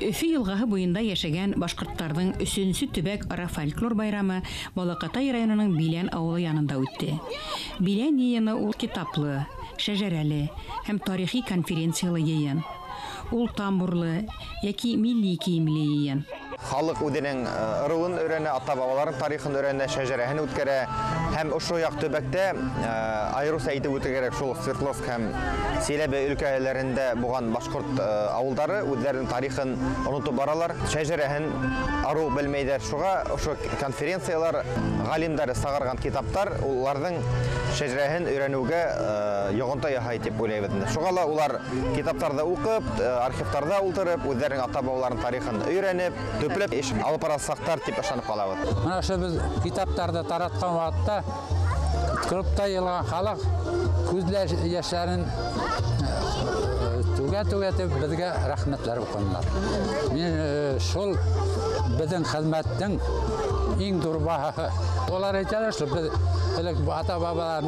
Өфе елгаһы буенда яшәгән башкортларның 3нче төбәк ара фольклор байрамы Балакатай районының Билән авылы янында үтте. Билән йыйыны ул китаплы, шәҗәрәле һәм тарихи конференциялы йыйын. Ул тамбурлы яки милли киемле йыйын. Халык үзенең ырыуын өйрәнә, ата-бабаларын тарихын өйрәнә, шәҗәрәһен үткәрә һәм ошо як төбәктә айрыуса әйтеп үтәргә кирәк, шул Свердловск һәм Селебе өлкәләрендә булган башкорт авылдары үзләренең тарихын онытып баралар, шәҗәрәһен ару белмәйдәр. Шуга ошо конференциялар, галимдәр сагарган китаптар уларның шәҗәрәһен өйрәнүгә йогынты яһай дип уйлыйбыз. Шуга ла улар китаптарда укып, архивларда утырып, үзләренең ата-бабаларының тарихын өйрәнеп, төпләп эш алып барасактар дип ышанып калабыз. Менә шу без китаптарда тараткан вакытта клубта елган халык күзләр яшьләрен түгә-түгәтеп безгә рәхмәтләр укыдылар. Мин шул безнең хезмәттең иң зур баһасы. Олар әйтәләр, шу без ата-бабалар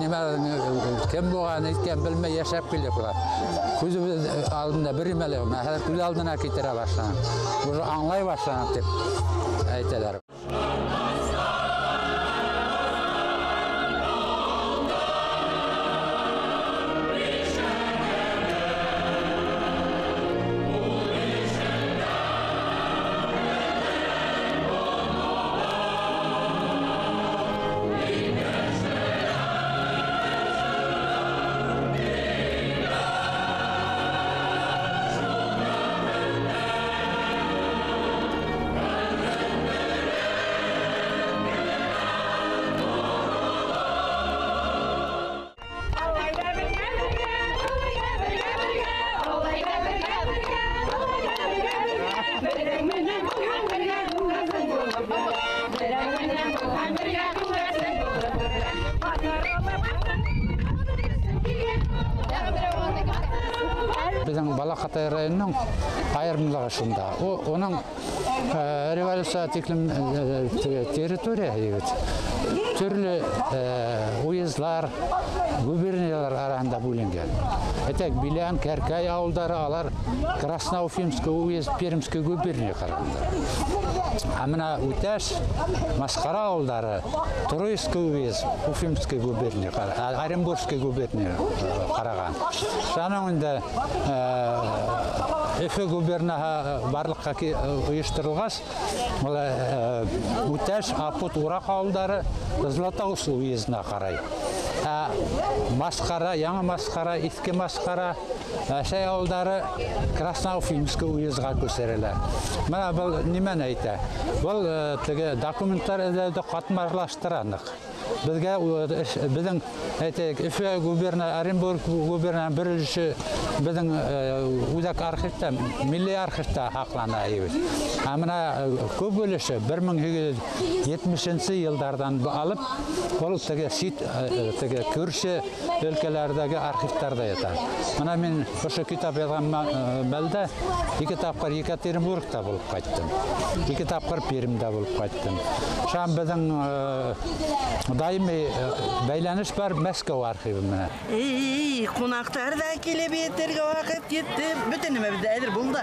кем булган әйткән белмәй яшәп киләләр. Күзебез алдында бер мәле, мәһәл күз алдына китерә башлана. Уже аңлай башлана дип әйтәләр. Bizning Balakatay rayonining ayrimligi shunda. Оның революция тиклим территория түрлі уездлар, губерниялар арасында бөлінген. Этек Билән, Кәркәй ауылдары алар Красноуфимский уезд, Пермский губерния караганда. Амына Үтәш, Масқара ауылдары Троицкий уезд, Уфимский губерния, Оренбургский губерния караган. Шаныңында Өфе губерниясы барлыкка уйыштырылгас, Үтәш, Апут, Урак ауылдары Златоуст уездына карай. Масқара, Яңа Масқара, Иске Масқара, Шәй ауылдары Красноуфимский уездга күсерелә. Менә бу нимәне әйтә? Бу документтар эзләүдә катнашлаштыранык. Безгә безнең Өфе губерния, Оренбург губерния беренче безнең үзәк архивта, милли архивта хаклана ибез. Менә күп өлеше 1870 еллардан алып, ул теге күрше өлкәләрдәге архивларда ята. Менә мин ошо китап язган мәлдә 2 тапкыр Екатеринбургта булып кайттым. 2 тапкыр Пермдә булып кайттым. Шам безнең даими бәйләнеш бар Мәскәү архивы менә. Кунактар да килеп етерге вакыт җитте. Бөтенеме бездә әзер булды.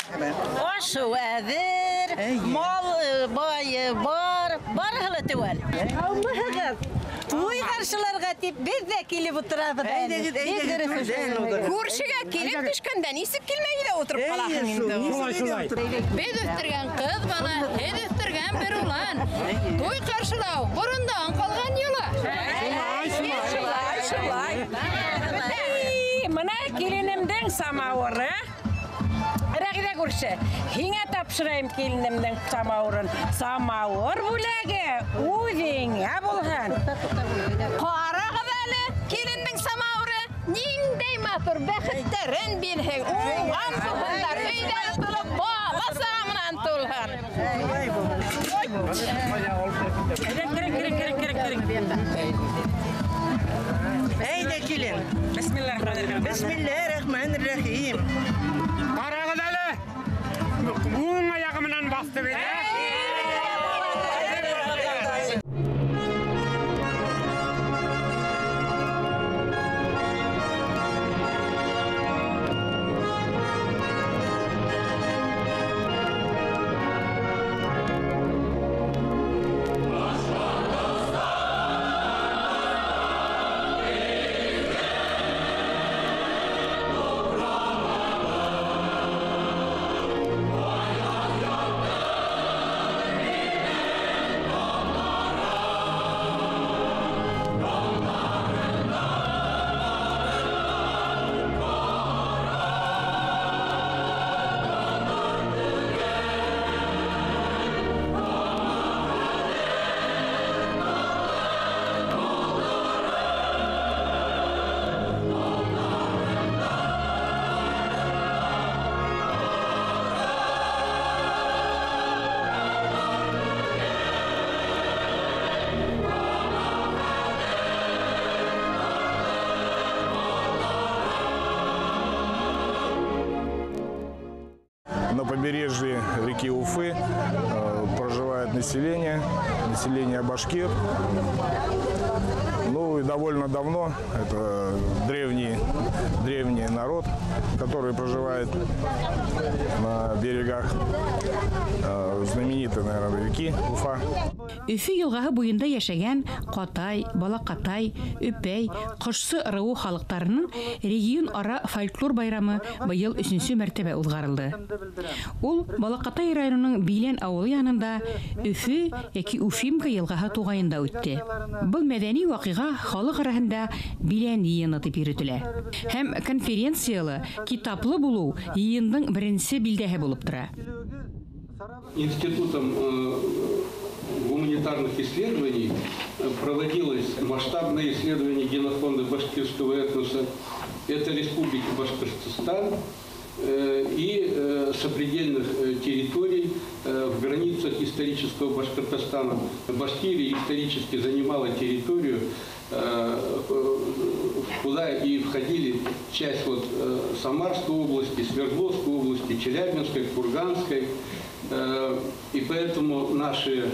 Ошо әзер, мал бай бар, барыгы түгел. Уй каршыларга дип без дә килеп утырабыз. Күршегә килеп төшкәндә нисек килмәйдә утырып каласың инде. Без үстергән кыз бала, һез үстергән бер улан. Туй каршылау борындан калган юла. Менә килинемнең самавыры. Рәгъдә күрше. Һиңә тапшырайм килинемнең самавырын. Самавыр бүләге үзеңә булган. Карагыз әле, килиннең самавыры ниндәй матур бәхетләрен бирһең. Уңган булганнар өйдә тулып баласы менән тулган. Әйдә килен. Бисмиллаһир-рахманир-рахим. Карагыз әле. Уң аягы менән басты бит. побережье реки Уфы проживает население башкир. Ну и довольно давно, это древний народ, который проживает на берегах знаменитой, наверное, реки Уфа. Өфі елғағы бойында яшәгән Қатай, Балақатай, Өпәй, Қошсы ырыу халықтарының регион ара фольклор байрамы быйыл 3-нче мәртәбә узгарылды. Ул Балақатай районының Билән авылы янында Өфі яки Уфимка елғаһы тугайында үтте. Бұл мәдәни вакыйга халык арасында Билән йыйыны дип йөртелә. Һәм конференциялы, китаплы булу йыйындың беренче билдәһе булып тора. Институтом гуманитарных исследований проводилось масштабное исследование генофонда башкирского этноса. Это Республика Башкортостан и сопредельных территорий в границах исторического Башкортостана. Башкирия исторически занимала территорию, куда и входили часть Самарской области, Свердловской области, Челябинской, Курганской. И поэтому наши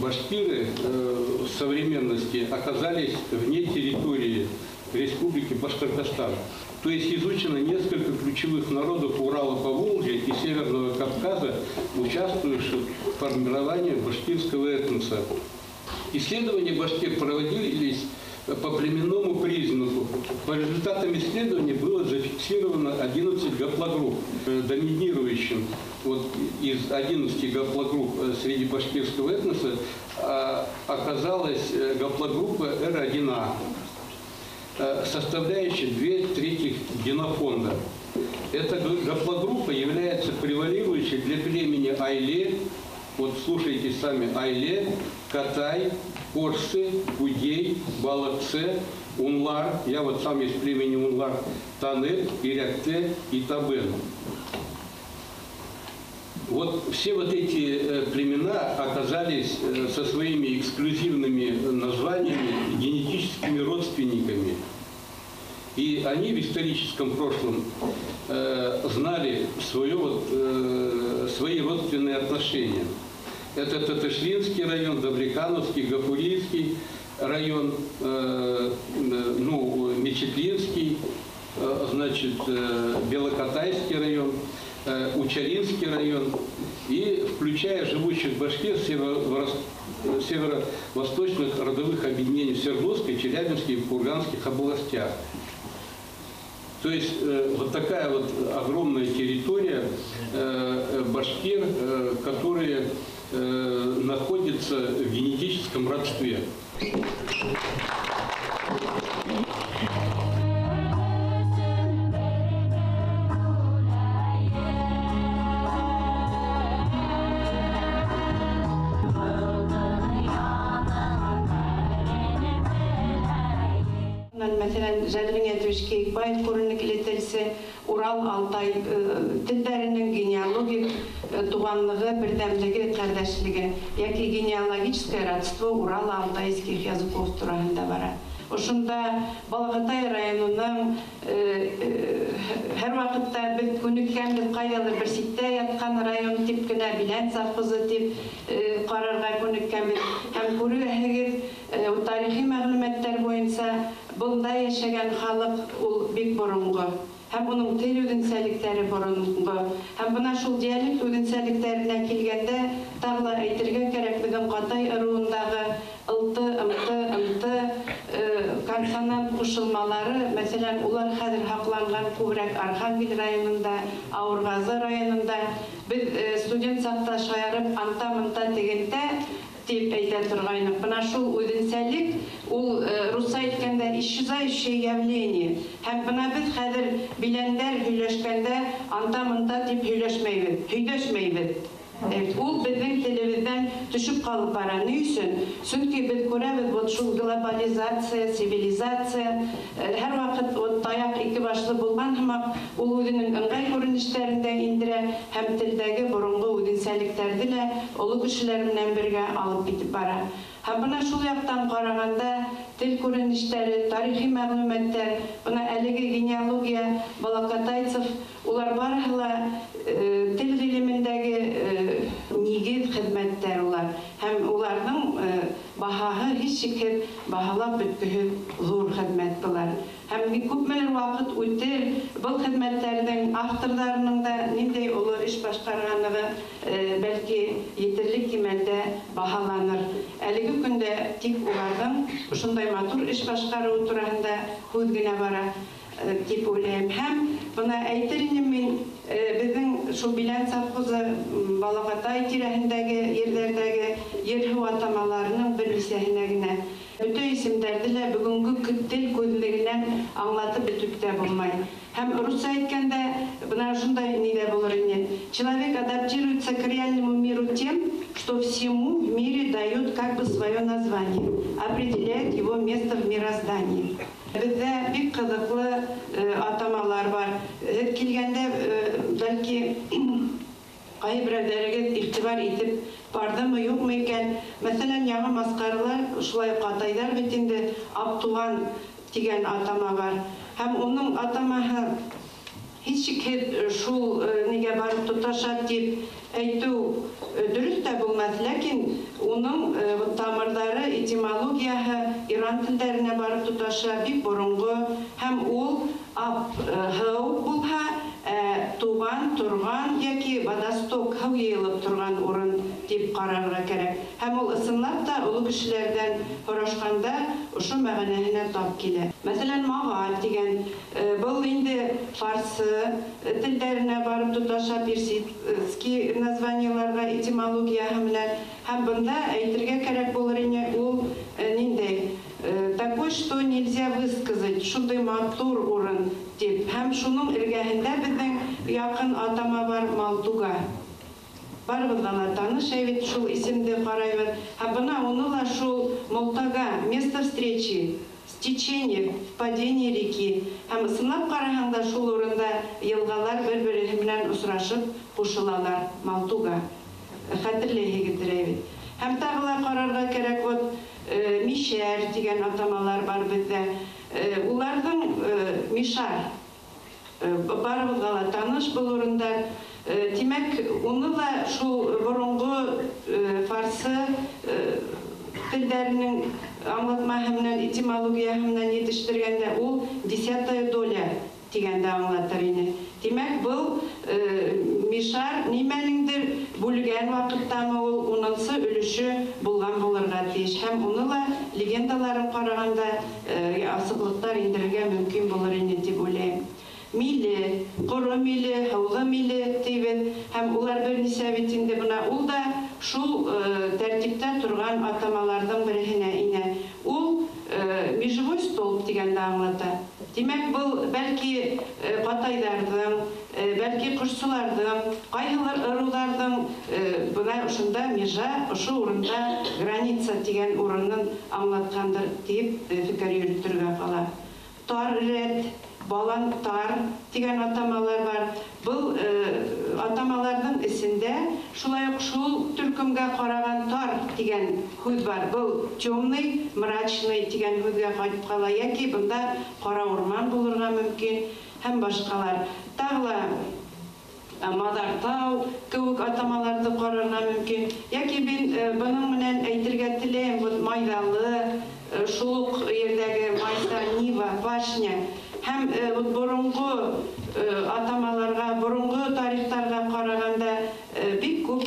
башкиры в современности оказались вне территории Республики Башкортостан. То есть изучено несколько ключевых народов Урала, Поволжья и Северного Кавказа, участвующих в формировании башкирского этноса. Исследования башкир проводились по племенному признаку. По результатам исследований было зафиксировано 11 гаплогрупп. Доминирующим из 11 гаплогрупп среди башкирского этноса оказалась гаплогруппа R1A, составляющая 2/3 генофонда. Эта гаплогруппа является превалирующей для племени Айле, слушайте сами, Айле, Катай, Корсы, Кудей, Балаксе, Унлар, я сам из племени Унлар, Танет, Ирякте и Табен. Все эти племена оказались со своими эксклюзивными названиями генетическими родственниками. И они в историческом прошлом знали свои родственные отношения. Это Татышлинский район, Добрикановский, Гафурийский район, Мечетлинский, Белокатайский район, Учалинский район, и включая живущих башкир северо-восточных родовых объединений в Свердловской, Челябинской и Курганских областях. То есть такая огромная территория башкир, которые находятся в генетическом родстве. Mesela Zadringe Düşkek, Bayit Korunluk iletirse Ural Altay dillerinin genealogik туганлыгы, бердәмлеге, кардәшлеге, яки генеалогическое родство Урал-Алтайских языков турында бара. Ошында Балакатай районының һәр вакытта бит күнеккән кайдалыр бер ситтә яткан район дип кенә Билән совхозы дип карарга күнеккән бит. Һәм күрүегез тарихи мәгълүматлар буенча бунда яшәгән халык ул бик борынгы. Һәм уның тел үзенчәлекләре борынгы. Һәм бuna шул диалект үзенчәлекләренә килгәндә тагы әйтергә кирәк, безнең Катай ыруындагы ымты консонант кушылмалары, мәсәлән, улар хәзер хакланган күбрәк Архангель районында, Аургазы районында, без студент сакта шаярып анта-мынта дигәндә дип әйтә торгайнык. Бuna шул үзенчәлек, ул русча әйткәндә исчезающее явление. Һәм бuna без хәзер биләндәр һөйләшкәндә анта-мынта дип һөйләшмәйбез. Ул безнең телебездән төшүп калып бара. Ни өчен? Чөнки без күрәбез шул глобализация, цивилизация, һәр вакыт таяк ике башлы булган һәм ул үзенең ыңгай күренешләрендә индерә һәм телдәге борынгы үзенчәлекләрне дә олы кешеләр белән бергә алып китеп бара. Һәм бuna шул яктан караганда тел күренешләре, тарихи мәгълүматлар, бuna әлеге генеалогия, Балакатайцев, улар барыһы тел гыйлемендәге нигез хезмәттәр улар. Һәм уларның баһаһы һич шикһез баһалап бөткеһез зур хезмәт булар. Һәм бик күпмелер вакыт үтер, был хезмәтләрнең авторларының да ниндәй улы эш башкарганлыгы бәлки етерлек кимәлдә баһаланыр. Әлеге көндә тик уларның шундай матур эш башкаруы турында һүз генә бара дип уйлыйм. Һәм бuna әйтер идем мин, безнең шул Билән совхозы Балагатай тирәһендәге ерләрдәге ер-һыу атамаларының бер мисәһенә генә бөтен исемдәрне лә бүгенге тел күзлегеннән аңлатып бетүк тә булмай. Һәм русча әйткәндә бuna шундай нидә булыр инде. Человек адаптируется к реальному миру тем, что всему в мире дает как бы свое название, определяет его место в мироздании. Бездә бик кызыклы атамалар бар. Килгәндә бәлки кайберәүләрегез игътибар итеп бардымы, юкмы икән. Мәсәлән, яңа маскарлар шулай катайдар бит инде Аптуган дигән атама бар. Һәм уның атамаһы һич шикһез шул нигә барып тоташа дип әйтү дөрес тә булмас, ләкин уның тамырдары, этимологияһы иран телләренә барып тоташа бик борынгы, һәм ул һыу булһа, туган, торган яки водосток, һыу йыелып торган урын дип карарга кирәк. Һәм ул ысынлап та олы кешеләрдән сорашканда ошо мәгънәһенә тап килә. Мәсәлән, Мага дигән был инде фарсы телләренә барып тоташа, персидский названиеларга этимологияһы белән. Һәм бында әйтергә кирәк булыр ине ул ниндәй такой, что нельзя высказать, шундай матур урын дип. Һәм шуның эргәһендә безнең якын атама бар, Малтуга. Барыбызга да таныш, әйбит шул исемде карайбыз. Һәм бына уны ла шул Малтага, место встречи, течение, впадение реки. Һәм ысынлап караһаң да шул урында елгалар бер-бире белән усрашып кушылалар, Малтуга. Хәтерләйһегездер әйбит. Һәм тагыла карарга кирәк, вот Мишәр дигән атамалар бар бездә. Уларның Мишар барыбызга да таныш был урында. Димәк, уны ла шул борынгы фарсы телләренең аңлатмаһы белән, этимологияһы белән җитештергәндә ул 10 доля дигәндә аңлатыр иде. Димәк, был Мишар нимәнеңдер бүлгән вакыттамы ул 10-сы өлеше булган булырга тиеш. Һәм уны ла легендаларын караганда асыклыктар индерергә мөмкин булыр иде дип уйлыйм. Миле, коры миле, һаулы миле дибез. Һәм улар бер нисә бит инде бuna ул да шул тәртиптә торган атамалардан беренә инә. Ул межевой столб дигәндә аңлата. Димәк, был бәлки катайдардың, бәлки кошсулардың, кайһылыр ырулардың бuna ошында межа, ошо урында граница дигән урынын аңлаткандыр дип фикер йөртергә кала. Тар рәт, балантар дигән атамалар бар. Был атамаларның исендә шулай ук шул төркемгә караган тар дигән һүз бар. Был темный, мрачный дигән һүзгә кайтып кала, яки бында кара урман булырга мөмкин һәм башкалар. Тагыла Мадартау кебек атамаларды карарга мөмкин. Яки мин буның белән әйтергә теләйм, вот Майдалы, шул ук ердәге Майса, Нива, Башня. Һәм борынгы атамаларга, борынгы тарихтарга караганда бик күп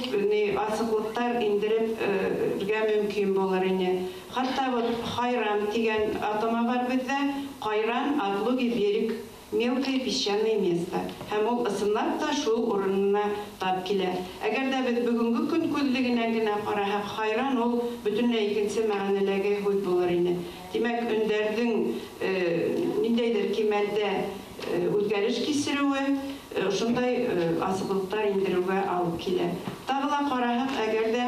асыклыктар индерергә мөмкин булыр иде. Хәтта вот Хайран дигән атама бар бездә. Хайран отлоги берег, мелкое песчаное место. Һәм ул ысынлап та шул урынына тап килә. Әгәр дә без бүгенге көн күзлегенән генә караһак, Хайран ул бөтенләй икенче мәгънәләргә һүз булыр иде. Димәк, өндәрдең ниндәйдер кимәлдә үзгәреш кисерүе шундай асыклыктар индерүгә алып килә. Тагыла караһак, әгәр дә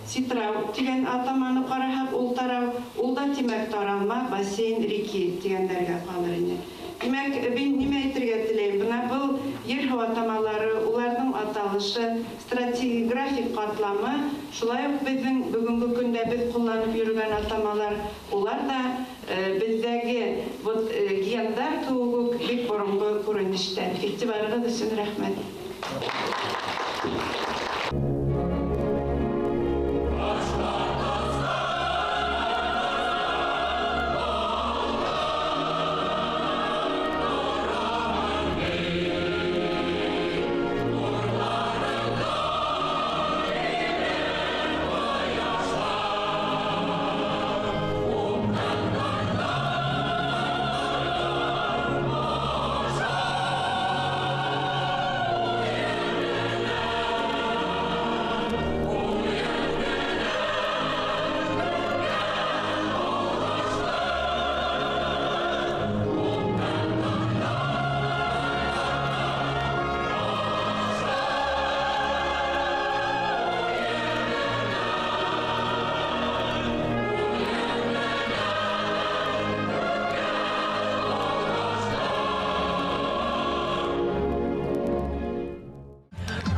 Ситрау дигән атаманы караһак, ул тарау, ул да димәк таралма, бассейн, реки дигәнләргә калыр иде. Димәк, мин нимә әйтергә теләйм? Бuna был ер-һыу атамалары, уларның аталышы, стратиграфик катламы, шулай ук безнең бүгенге көндә без кулланып йөргән атамалар, улар да Бездәге вот гендар тугы бик борынгы күренештә. Игътибарыгыз өчен рәхмәт.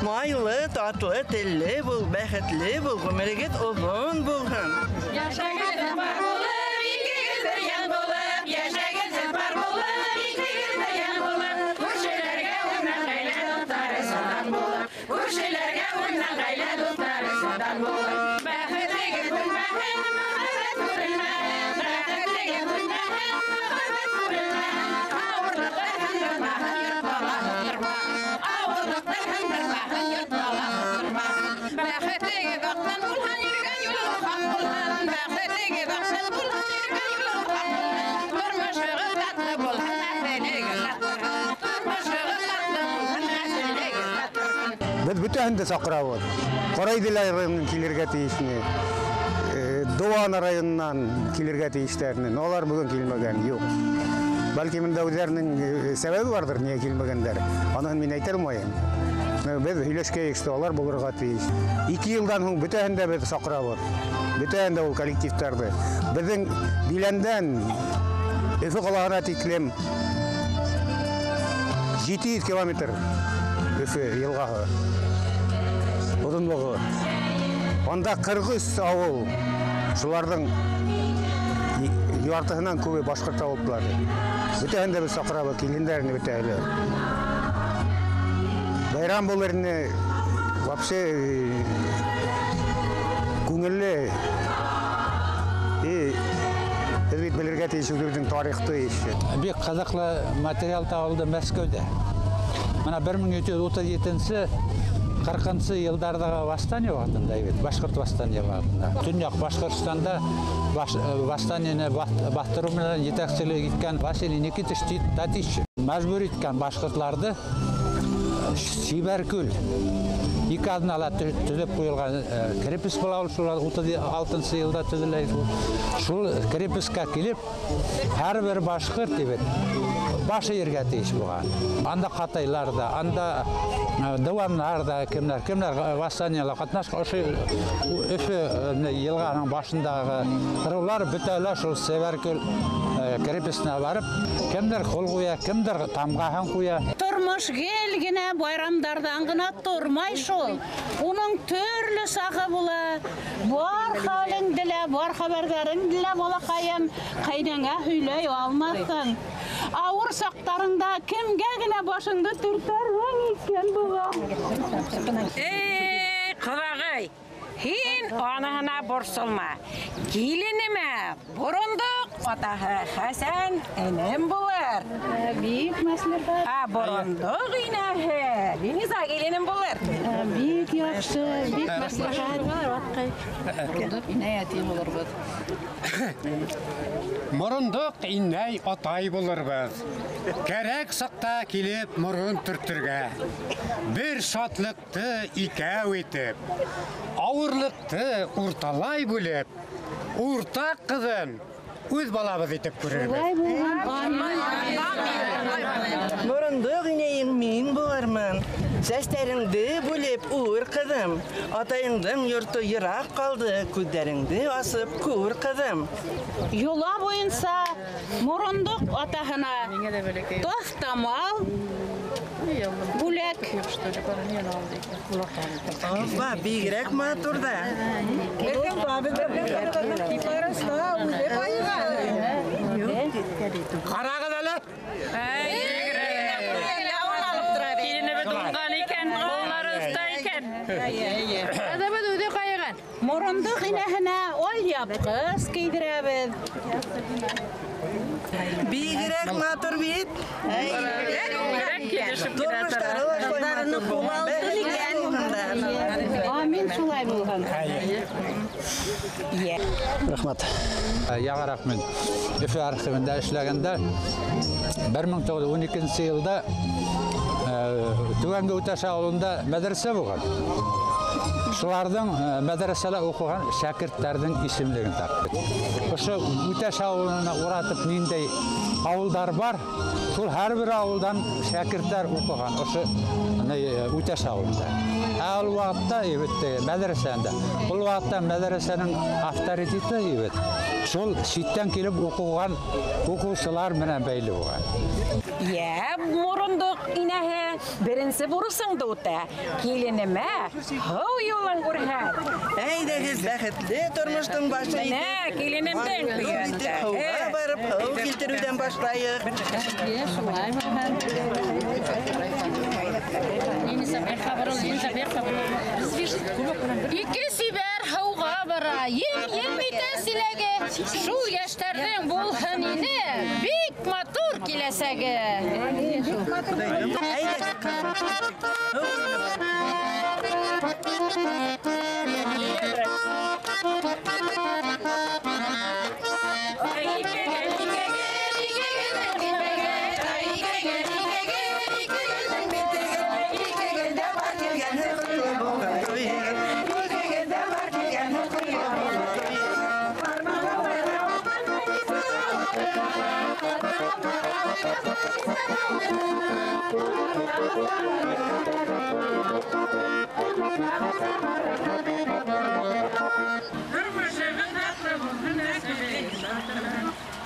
Mайлы, татлы, телле бул, бәхетле бул, гомерегет озын булган. Яшәгән бар булып, икегез бергә булып, яшәгән бар булып, икегез бергә булып, күршеләргә уйнап гаилә дуслары садан булып, күршеләргә уйнап гаилә дуслары садан булып, бәхетлегез булмаһын, мөхәббәт күрелмәһен, бәхетлегез булмаһын, мөхәббәт күрелмәһен, авырлыклар һәм йөрмәһен, йөртмәһен, авырлыклар һәм йөрмәһен, йөртмәһен, бәхетлегез вакытын булган йөргән юлы хак булган, бәхетлегез вакытын булган йөргән юлы хак булган, тормышыгыз татлы булган, нәселегез татлы, тормышыгыз татлы булган, нәселегез татлы. Biz bütün de Sakrabot. Koraydila rayonundan kilirge teyişini, Doğan rayonundan kilirge teyişlerinin, onlar bugün kilmegen yok. Belki min davudlarının sebebi vardır niye kilmegenler. Onun min aytarım oyun. Biz hüleşke işte onlar bulurga teyiş. 2 yıldan sonra bütün de biz Sakrabot. Bütün de o kolektiflerde. Bizim bilenden Öfü Kalağına tiklem 700 kilometre Öfü yılgağı. Uzunluğu. Onda 40 avul. Şulardan yartığından көбі башқұрт ауылдылар. Bütün de biz Sakrabot kelinlerini bütün. Bayram bollarını вообще көңілі Özbek belirge teyşüldердің тарихты еші. Бек қазақлы материал табылды Мәскеуде. Мына 1737-40 жылдардағы восстание вақытында, Башқұрт восстание вақытында. Түнек Башқұртстанда восстаниені бақтырумен жетекшілік еткен Василий Никитич Татич мәжбүр еткен башқұртларды Шибәркөл 2 адын ала түзіп қойылған крепіс болау, 36 жылда түзілейді. Шул крепіске келіп, әрбір башқұрт деп башы ерге тейіш болған. Анда қатайларда, анда дыванларда, кімдер восстаниялар қатнашқа үші елғаның башындағы қырулар бүтәлі шул Шибәркөл крепісіне барып, кімдер қол қоя, кімдер тамғахан қоя. Тұрмыш келгіне байрамдардан ғына тұрмай шол. Оның түрлі сақы бұла, бар қалың ділі, бар қабаргарың ділі бола қайым, қайдаңа хүйлей алмасын. Ауыр сақтарында кімге гіне башыңды түртәрің екен бұға. Құлағай, хин анығына борсылма. Келініме бұрындық, атағы Хасан әнем болар. Бейік мәслихат. Бұрындық инәхі. Еңіза келінім болар. Бейік яқшы, бейік мәслихат бар. Бұрындық инәй әтей болар бұд. Мұрындық инәй атай болар бұд. Кәрек сақта келіп мұрын түртірге. Бір шатлықты икәу етіп, ауырлықты ұрталай бөліп, ұртақ қызын өз балабыз етіп көрербіз. Мұрындық инәйін мен болармын. Сәстеріңді бөлеп ұр қызым. Атайыңдың йұрты йырақ қалды, көздеріңді асып көр қызым. Yola boyunca Murunduk atahına Dostamал Bulak Опа, бигрәк матурда. Қарағыз әлі. Мұрындық инәһенә ол япқыз кейдірәбіз. Бигрәк матур бит. Тормыштары Амин шулай булган. Рахмат. Яңа рахмет. Өфе архивында эшләгәндә 1912 елда Түгәнге Үтәш авылында мәдрәсә булган. Шуларның мәдрәсәлә укыган шәкертләрнең исемлеген таптык. Ошо Үтәш авылына уратып ниндәй авылдар бар, шул һәрбер авылдан шәкертләр укыган. Ошо Үтәш авылында. Ул вакытта мәдрәсәдә. Ул вакытта мәдрәсәнең авторитеты шул читтән килеп укыган укучылар менән бәйле булган. Я, мұрындық инәһе, бірінші бұрысыңды ұта. Келінімә, хау елін көрген. Әйдәгіз бәхетле тормыштың башы. Міне, келінімдің күйінді. Хауға барып, хау келтіруден башлайық. Ике сибәр хауға бара, ел митәсіләге. Шул яштәрдің болған ине, бик матур киләсәге.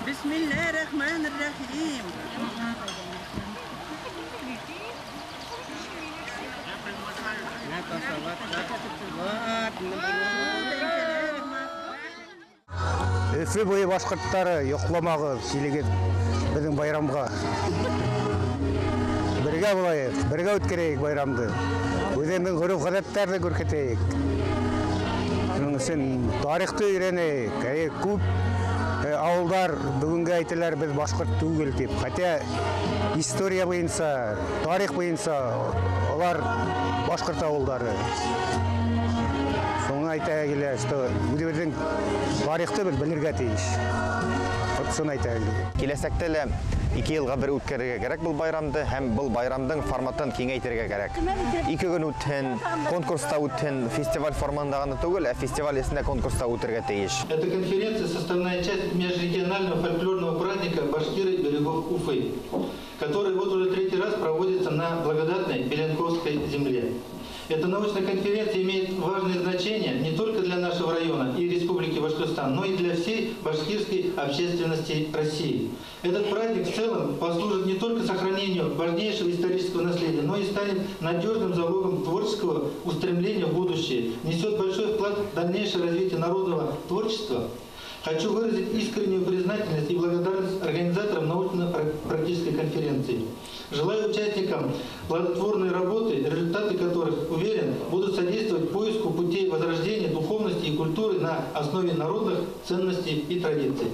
Bismillahirrahmanirrahim. Өфе бойы башқұрттары йоқламағы келеген біздің байрамға. Бірге болайық, бірге өткерейік байрамды. Өзендің ғұрып ғадаттарды көркетейік. Оның үшін тарихты үйренейік. Көп ауылдар бүгінгі айтылар біз башқұрт түгел деп. Хотя история бойынша, тарих бойынша олар башқұрт ауылдары. Соны айта келе, өзіміздің тарихты біз білерге тиіс. Соны айта келе. Келесектелі 2 елға бір өткерге керек бұл байрамды, һәм бұл байрамдың форматын кеңейтергә керек. 2 күн үткен, конкурста үткен, фестиваль формандағаны түгел, фестиваль есінде конкурста үтергә тиеш. Эта конференция составная часть межрегионального фольклорного праздника «Башкиры берегов Уфы», который вот уже 3-й раз проводится на благодатной Беленковской земле. Эта научная конференция имеет важное значение не только для нашего района и Республики Башкортостан, но и для всей башкирской общественности России. Этот праздник в целом послужит не только сохранению важнейшего исторического наследия, но и станет надежным залогом творческого устремления в будущее, несет большой вклад в дальнейшее развитие народного творчества. Хочу выразить искреннюю признательность и благодарность организаторам научно-практической конференции. Желаю участникам плодотворной работы, результаты которых, уверен, будут содействовать поиску путей возрождения духовности и культуры на основе народных ценностей и традиций.